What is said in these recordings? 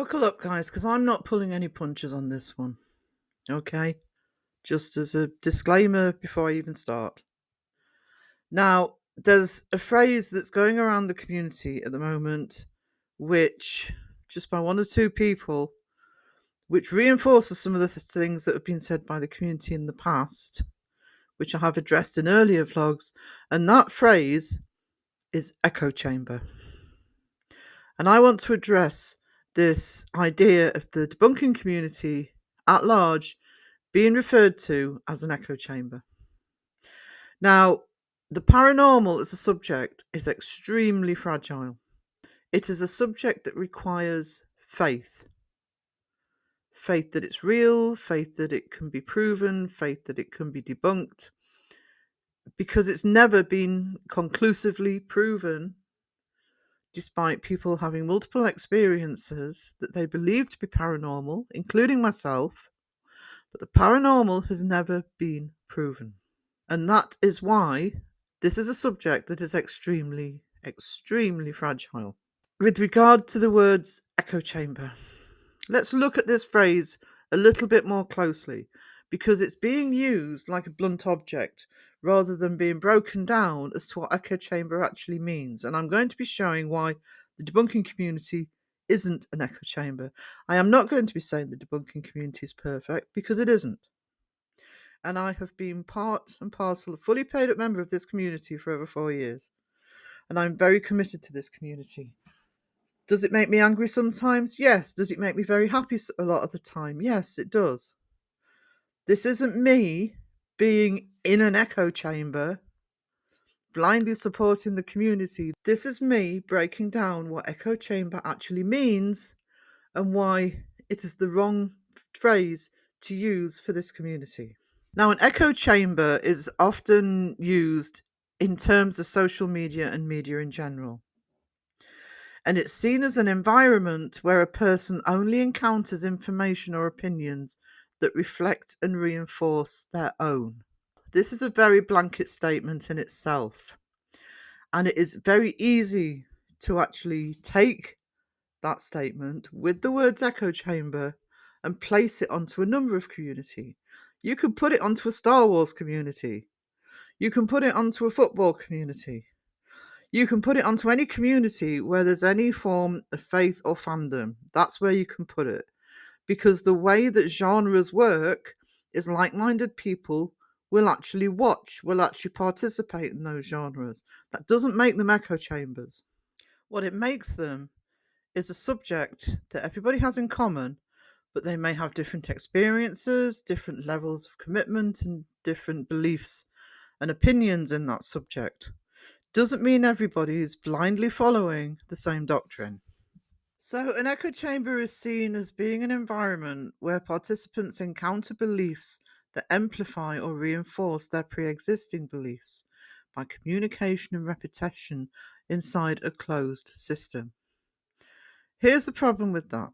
Buckle up, guys, because I'm not pulling any punches on this one. Okay? Just as a disclaimer before I even start. Now, there's a phrase that's going around the community at the moment, which, just by one or two people, which reinforces some of the things that have been said by the community in the past, which I have addressed in earlier vlogs, and that phrase is echo chamber. And I want to address this idea of the debunking community at large being referred to as an echo chamber. Now, the paranormal as a subject is extremely fragile. It is a subject that requires faith. Faith that it's real, faith that it can be proven, faith that it can be debunked, because it's never been conclusively proven, despite people having multiple experiences that they believe to be paranormal, including myself, but the paranormal has never been proven. And that is why this is a subject that is extremely, extremely fragile. With regard to the words echo chamber, let's look at this phrase a little bit more closely, because it's being used like a blunt object rather than being broken down as to what echo chamber actually means. And I'm going to be showing why the debunking community isn't an echo chamber. I am not going to be saying the debunking community is perfect, because it isn't. And I have been part and parcel, a fully paid up member of this community for over 4 years. And I'm very committed to this community. Does it make me angry sometimes? Yes. Does it make me very happy a lot of the time? Yes, it does. This isn't me being in an echo chamber, blindly supporting the community. This is me breaking down what echo chamber actually means and why it is the wrong phrase to use for this community. Now, an echo chamber is often used in terms of social media and media in general. And it's seen as an environment where a person only encounters information or opinions that reflect and reinforce their own. This is a very blanket statement in itself. And it is very easy to actually take that statement with the words echo chamber and place it onto a number of community. You could put it onto a Star Wars community. You can put it onto a football community. You can put it onto any community where there's any form of faith or fandom. That's where you can put it. Because the way that genres work is like-minded people will actually watch, will actually participate in those genres. That doesn't make them echo chambers. What it makes them is a subject that everybody has in common, but they may have different experiences, different levels of commitment, and different beliefs and opinions in that subject. Doesn't mean everybody is blindly following the same doctrine. So, an echo chamber is seen as being an environment where participants encounter beliefs that amplify or reinforce their pre-existing beliefs by communication and repetition inside a closed system. Here's the problem with that.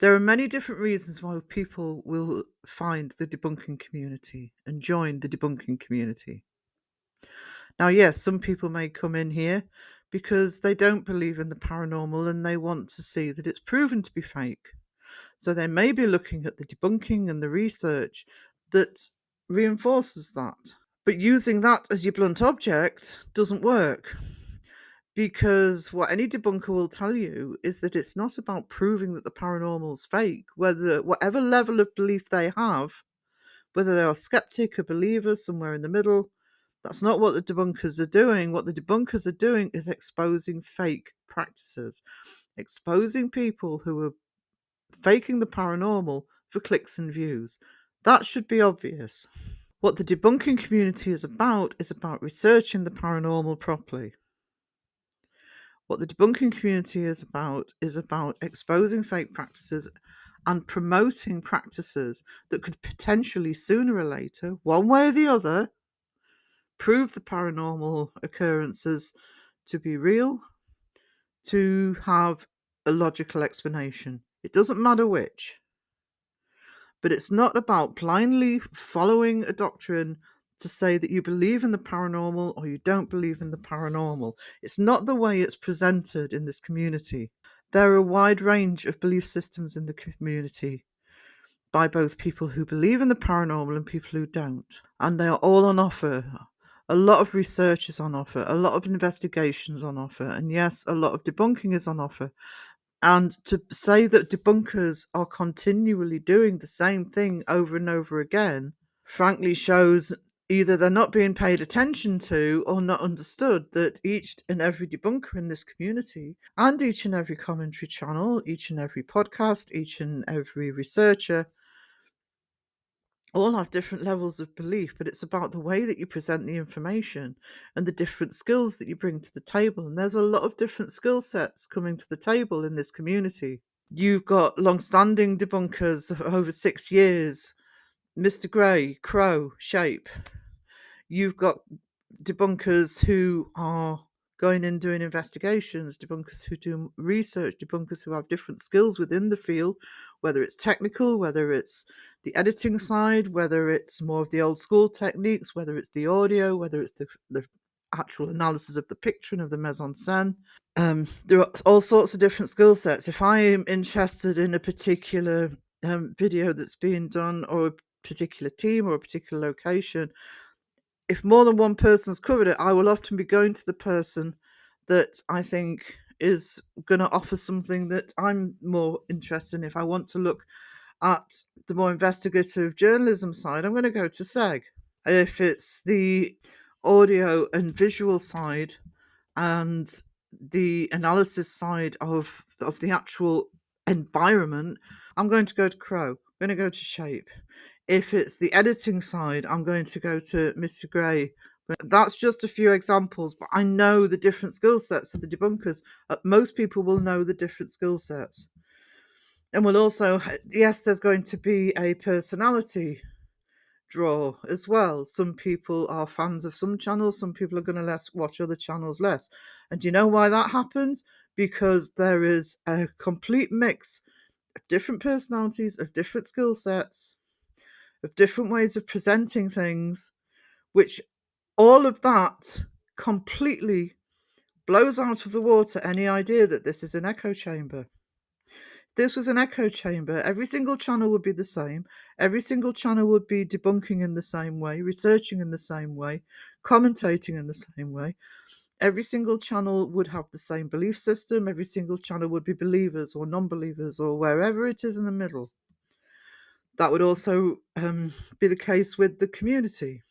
There are many different reasons why people will find the debunking community and join the debunking community. Now, yes, some people may come in here because they don't believe in the paranormal and they want to see that it's proven to be fake. So they may be looking at the debunking and the research that reinforces that. But using that as your blunt object doesn't work. Because what any debunker will tell you is that it's not about proving that the paranormal is fake. Whatever level of belief they have, whether they are skeptic or believer, somewhere in the middle, that's not what the debunkers are doing. What the debunkers are doing is exposing fake practices, exposing people who are faking the paranormal for clicks and views. That should be obvious. What the debunking community is about researching the paranormal properly. What the debunking community is about exposing fake practices and promoting practices that could potentially, sooner or later, one way or the other, prove the paranormal occurrences to be real, to have a logical explanation. It doesn't matter which. But it's not about blindly following a doctrine to say that you believe in the paranormal or you don't believe in the paranormal. It's not the way it's presented in this community. There are a wide range of belief systems in the community by both people who believe in the paranormal and people who don't. And they are all on offer. A lot of research is on offer, a lot of investigations on offer, and yes, a lot of debunking is on offer. And to say that debunkers are continually doing the same thing over and over again, frankly, shows either they're not being paid attention to or not understood that each and every debunker in this community, and each and every commentary channel, each and every podcast, each and every researcher, all have different levels of belief, but it's about the way that you present the information and the different skills that you bring to the table. And there's a lot of different skill sets coming to the table in this community. You've got long-standing debunkers of over 6 years, Mr. Gray, Crow, Shape. You've got debunkers who are going in doing investigations, debunkers who do research, debunkers who have different skills within the field, whether it's technical, whether it's the editing side, whether it's more of the old school techniques, whether it's the audio, whether it's the actual analysis of the picture and of the mise-en-scène. There are all sorts of different skill sets. If I am interested in a particular video that's being done, or a particular team or a particular location, if more than one person's covered it, I will often be going to the person that I think is going to offer something that I'm more interested in. If I want to look at the more investigative journalism side, I'm going to go to SEG. If it's the audio and visual side and the analysis side of the actual environment, I'm going to go to Crow. I'm going to go to Shape. If it's the editing side, I'm going to go to Mr. Gray. That's just a few examples, but I know the different skill sets of the debunkers. Most people will know the different skill sets. And will also, yes, there's going to be a personality draw as well. Some people are fans of some channels, some people are going to watch other channels less. And do you know why that happens? Because there is a complete mix of different personalities, of different skill sets, of different ways of presenting things, which all of that completely blows out of the water any idea that this is an echo chamber. If this was an echo chamber, every single channel would be the same. Every single channel would be debunking in the same way, researching in the same way, commentating in the same way. Every single channel would have the same belief system. Every single channel would be believers or non-believers or wherever it is in the middle. That would also be the case with the community.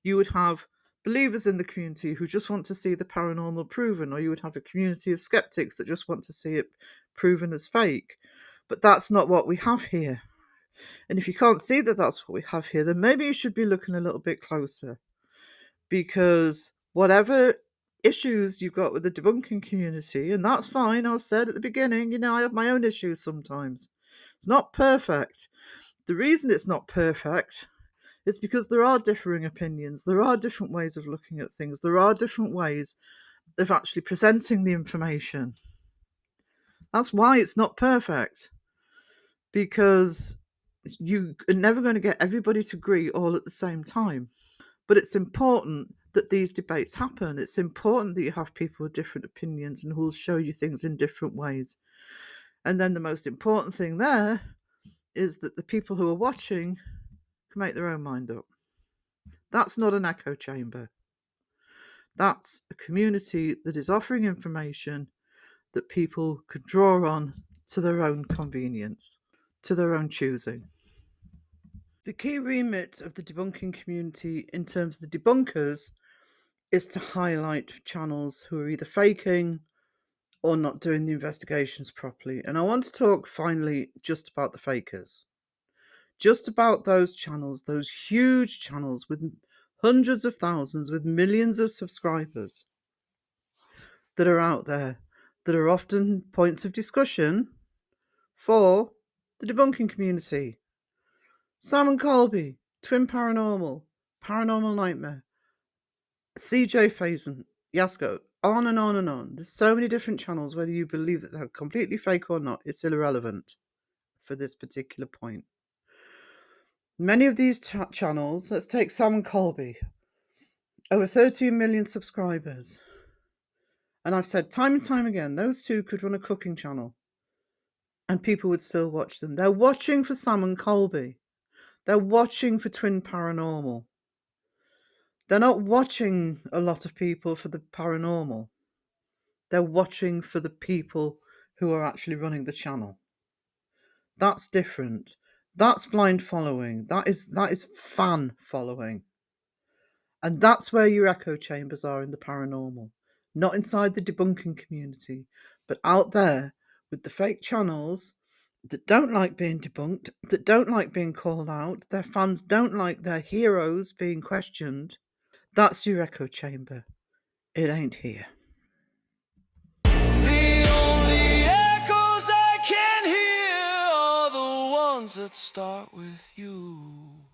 You would have believers in the community who just want to see the paranormal proven, or you would have a community of skeptics that just want to see it proven as fake. But that's not what we have here. And if you can't see that that's what we have here, then maybe you should be looking a little bit closer. Because whatever issues you've got with the debunking community, and that's fine, I've said at the beginning, I have my own issues sometimes. It's not perfect. The reason it's not perfect is because there are differing opinions, there are different ways of looking at things, there are different ways of actually presenting the information. That's why it's not perfect, because you are never going to get everybody to agree all at the same time. But it's important that these debates happen. It's important that you have people with different opinions and who will show you things in different ways. And then the most important thing there is that the people who are watching can make their own mind up. That's not an echo chamber. That's a community that is offering information that people could draw on to their own convenience, to their own choosing. The key remit of the debunking community in terms of the debunkers is to highlight channels who are either faking or not doing the investigations properly. And I want to talk finally just about the fakers. Just about those channels, those huge channels with hundreds of thousands, with millions of subscribers that are out there, that are often points of discussion for the debunking community. Sam and Colby, Twin Paranormal, Paranormal Nightmare, CJ Faison, Yasko, on and on and on. There's so many different channels, whether you believe that they're completely fake or not, it's irrelevant for this particular point. Many of these channels, let's take Sam and Colby, over 13 million subscribers. And I've said time and time again, those two could run a cooking channel and people would still watch them. They're watching for Sam and Colby. They're watching for Twin Paranormal. They're not watching a lot of people for the paranormal. They're watching for the people who are actually running the channel. That's different. That's blind following. That is fan following. And that's where your echo chambers are in the paranormal. Not inside the debunking community, but out there with the fake channels that don't like being debunked, that don't like being called out, their fans don't like their heroes being questioned. That's your echo chamber. It ain't here. The only echoes I can hear are the ones that start with you.